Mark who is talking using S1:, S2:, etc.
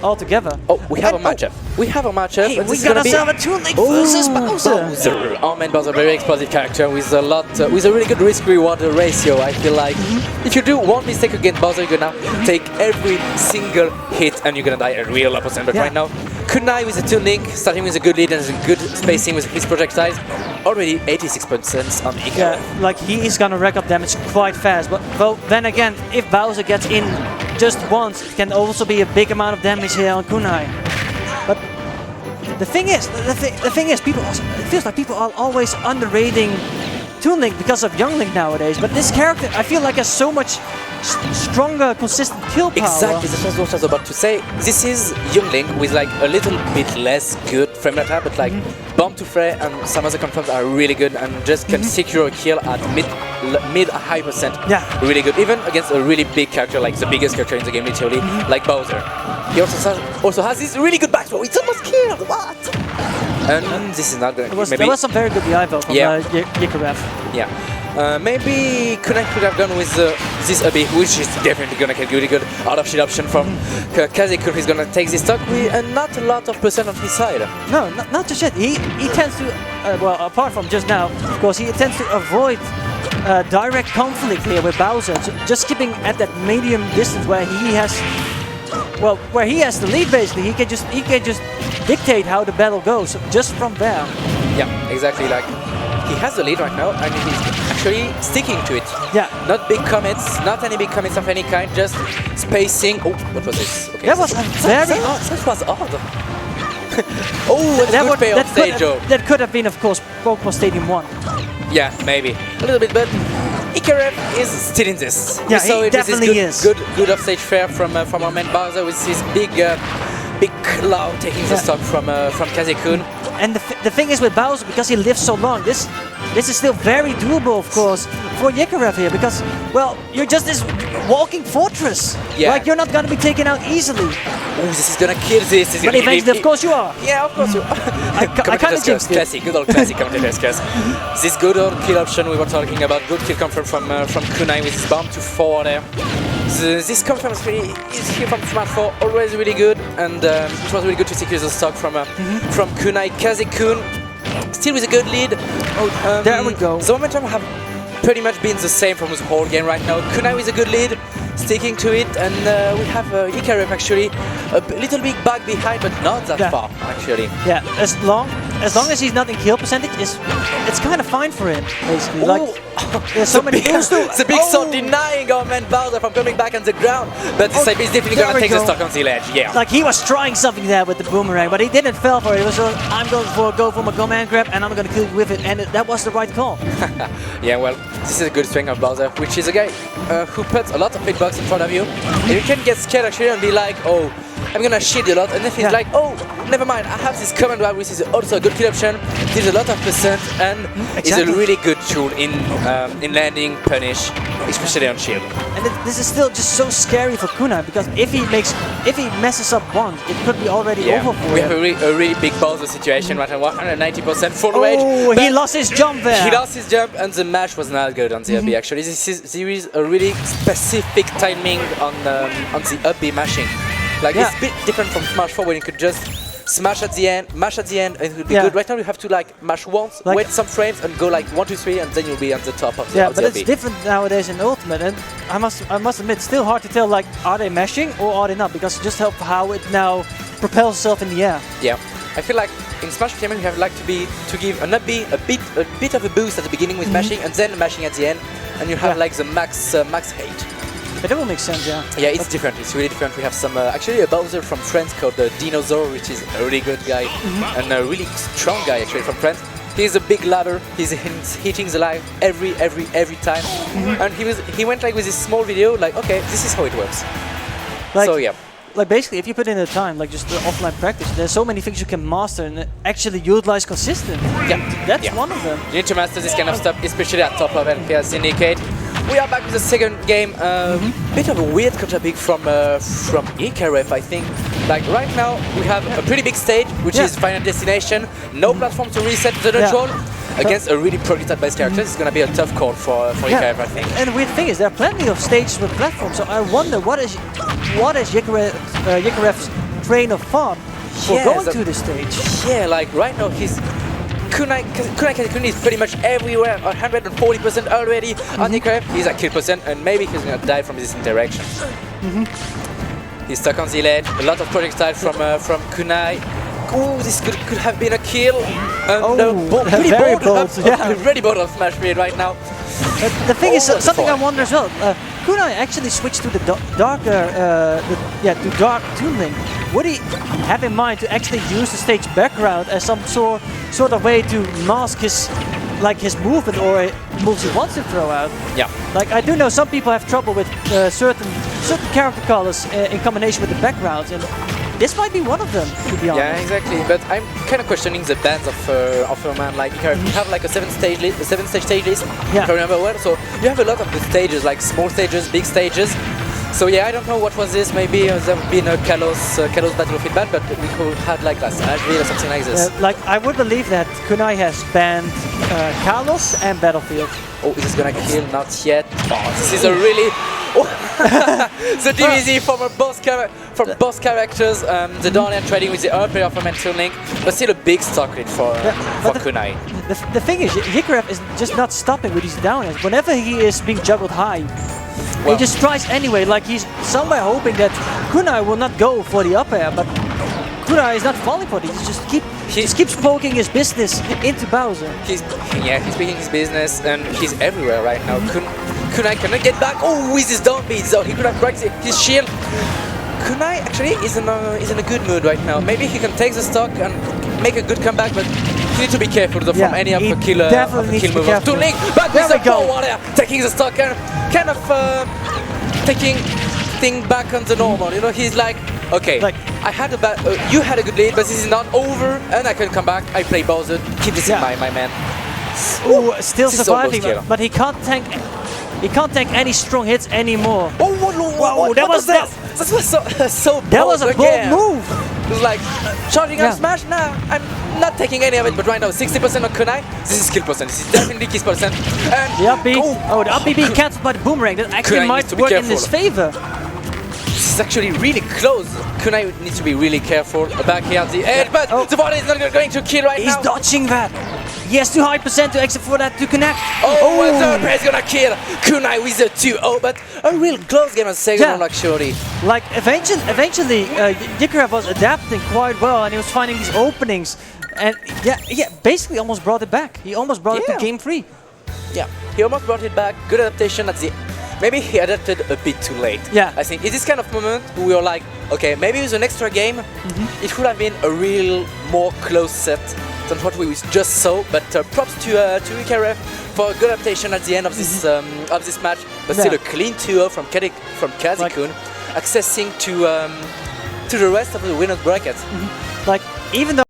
S1: altogether.
S2: Oh, we have a matchup. We have a matchup.
S1: Hey, we got ourselves a T.Link versus Bowser.
S2: Oh man, Bowser, very explosive character with a lot, with a really good risk-reward ratio. I feel like if you do one mistake against Bowser, you're gonna take every single hit and you're gonna die a real lot %. But right now, Kunai with a T.Link, starting with a good lead and a good spacing with his projectiles, already 86% on Ykaref.
S1: Yeah, like he is gonna rack up damage quite fast. But well, then again, if Bowser gets in just once, it can also be a big amount of damage here on Kunai. But the thing is, people also, it feels like people are always underrating T.Link because of Young Link nowadays. But this character, I feel like, has so much stronger, consistent kill power.
S2: Exactly, that's what I was about to say. This is Young Link with like a little bit less good frame rate, but like bomb to fray and some other confirms are really good and just can secure a kill at mid-high %.
S1: Yeah.
S2: Really good, even against a really big character, like the biggest character in the game literally, like Bowser. He also has this really good backthrow. It's almost killed, what? And this is not going to
S1: There was some very good DI though from Ykaref.
S2: Yeah. Maybe Kunai could have gone with this Abi, which is definitely going to get really good out of shield option from Kazekun. He's going to take this stock with not a lot of % on his side.
S1: No, not just yet. He tends to, well, apart from just now, of course, he tends to avoid direct conflict here with Bowser, just keeping at that medium distance where he has, well, where he has the lead basically. He can just dictate how the battle goes just from there.
S2: Yeah, exactly. Like he has the lead right now, and he's actually sticking to it.
S1: Yeah.
S2: Not big commits, not any big commits of any kind, just spacing. Oh, what was this? Okay.
S1: That was very odd.
S2: That was odd. Oh, that's a good payoff stage, Joe.
S1: That could have been, of course, Pokemon Stadium 1.
S2: Yeah, maybe. A little bit, but Ykaref is still in this.
S1: Yeah, he definitely is.
S2: Good offstage fare from our man Bowser with his big cloud taking the stock from Kazekun.
S1: And the thing is with Bowser, because he lives so long, this is still very doable, of course, for Ykaref here, because, well, you're just this walking fortress.
S2: Yeah.
S1: Like, you're not going to be taken out easily.
S2: Oh, this is going to kill this.
S1: But eventually, of course, you are.
S2: Yeah, of course you are.
S1: I kind of jinxed it.
S2: Classic, good old classic commentator's curse. This good old kill option we were talking about, good kill confirm from Kunai with his bomb to 4 there. This confirm is here from Smart 4, always really good, and it was really good to secure the stock from Kunai. Kazekun, still with a good lead.
S1: Oh, there we go.
S2: The momentum have pretty much been the same from the whole game right now. Kunai with a good lead, sticking to it, and we have Ykaref actually a little bit back behind, but not that far actually.
S1: Yeah, as long as he's not in kill percentage, it's kind of fine for him basically.
S2: Ooh.
S1: Like there's so many moves too.
S2: The big sword denying our man Bowser from coming back on the ground, but this is definitely gonna take the stock on the ledge. Yeah.
S1: Like he was trying something there with the boomerang, but he didn't fall for it. It was I'm going to go for my command grab and I'm going to kill you with it, and that was the right call.
S2: Yeah, well, this is a good swing of Bowser, which is a guy who puts a lot of hitbox in front of you. And you can get scared actually and be like, oh, I'm gonna shield a lot, and then he's like, oh, never mind, I have this command grab, which is also a good kill option, deals a lot of % and is a really good tool in landing, punish, especially on shield.
S1: And this is still just so scary for Kunai, because if he messes up once, it could be already over for him.
S2: We have a really big Bowser situation right now, 190% full rage.
S1: Oh, he lost his jump there.
S2: He lost his jump, and the mash was not good on the up B actually. There is a really specific timing on the up B mashing. Like it's a bit different from Smash 4 when you could just smash at the end, mash at the end, and it would be good. Right now you have to like mash once, like, wait some frames, and go like 1, 2, 3, and then you'll be on the top of the
S1: but it's different nowadays in Ultimate, and I must admit, still hard to tell, like, are they mashing or are they not, because just how it now propels itself in the air.
S2: Yeah, I feel like in Smash Ultimate you have like to give an up B a bit of a boost at the beginning with mashing, and then mashing at the end, and you have like the max hate.
S1: But that will make sense, yeah.
S2: Yeah, it's different. It's really different. We have some actually a Bowser from France called Dinosaur, which is a really good guy and a really strong guy actually from France. He's a big ladder. He's hitting the line every time. And he went like with this small video, like, okay, this is how it works.
S1: Like,
S2: so yeah.
S1: Like basically, if you put in the time, like just the offline practice, there's so many things you can master and actually utilize consistently.
S2: Yeah,
S1: that's one of them.
S2: You need to master this kind of stuff, especially at top level here at Syndicate. We are back with the second game. Bit of a weird contra pick from Ykaref, I think. Like right now, we have a pretty big stage, which is Final Destination. No platform to reset the neutral. Against a really prototype-based character, it's going to be a tough call for Ykaref, I think.
S1: And the weird thing is, there are plenty of stages with platforms, so I wonder what is Ykaref's train of thought for
S2: Yeah,
S1: going
S2: so-
S1: to the stage.
S2: Yeah, like right now he's Kunai Kazekun is pretty much everywhere, 140% already on Ykaref. He's at kill percent, and maybe he's gonna die from this interaction. He's stuck on the ledge. A lot of projectile from Kunai. Oh, this could have been a kill. And really
S1: very
S2: bold,
S1: bold, yeah.
S2: really bold of smash mid right now.
S1: The thing is,
S2: that's
S1: something I
S2: fine.
S1: wonder as well. Kunai actually switched to the darker, to dark T.Link. Would he have in mind to actually use the stage background as some sort of way to mask his movement or moves he wants to throw out?
S2: Yeah.
S1: Like I do know some people have trouble with certain character colors in combination with the backgrounds, and this might be one of them, to be honest.
S2: Yeah, exactly. But I'm kind of questioning the bans of a man like Ykaref. You have like a 7-stage stage list,
S1: Yeah.
S2: if I remember well. So you have a lot of the stages, like small stages, big stages. So yeah, I don't know what was this. Maybe there would been a Kalos Battlefield ban, but we could have like last Nashville or something like this.
S1: Like I would believe that Kunai has banned Kalos and Battlefield.
S2: Oh, is this gonna kill? Not yet. Oh, this is a really... the DBZ from both characters, the Darlian trading with the other player from T.Link, but still a big stock lead for
S1: but
S2: Kunai.
S1: The thing is, Ykaref is just not stopping with his down airs. Whenever he is being juggled high, he just tries anyway, like he's somewhere hoping that Kunai will not go for the up air, but Kunai is not falling for it. He just keeps poking his business into Bowser.
S2: He's picking his business and he's everywhere right now. Kunai cannot get back. Oh, with his down beat, so he could have cracked his shield. Kunai actually is in a good mood right now. Maybe he can take the stock and make a good comeback, but you need to be careful though, from any of the kill move. T.Link back with the power there, taking the stock and kind of taking thing back on the normal. You know, he's like, okay, I had a bad, you had a good lead, but this is not over, and I can come back. I play Bowser. Keep this in mind, my man.
S1: Ooh, still
S2: This is
S1: surviving,
S2: almost
S1: but he can't tank. He can't take any strong hits anymore.
S2: Oh,
S1: Wow, that was
S2: that was so bold.
S1: That was a bold move.
S2: It was like charging up smash. Nah, I'm not taking any of it. But right now, 60% on Kunai. This is kill percent. This is definitely kill percent. And
S1: The up B. Oh, the up B being cancelled by the boomerang. That actually
S2: Kunai
S1: might
S2: needs to be
S1: work in
S2: careful.
S1: his favor.
S2: this is actually really close. Kunai needs to be really careful back here at the edge. But the ball is not going to kill right now.
S1: He's dodging that. He has too high percent to exit for that to connect.
S2: Oh, and third place gonna kill Kunai with a 2-0, but a real close game on second round actually.
S1: Like eventually Ykaref was adapting quite well and he was finding these openings and basically almost brought it back. He almost brought it to game 3.
S2: Yeah, he almost brought it back. Good adaptation at the... Maybe he adapted a bit too late.
S1: Yeah.
S2: I think in this kind of moment we were like, okay, maybe with an extra game, it would have been a real more close set than what we just saw. But props to Ykaref for a good adaptation at the end of this match. But still a clean 2-0 from Kazekun, accessing to the rest of the winners bracket.
S1: Like even though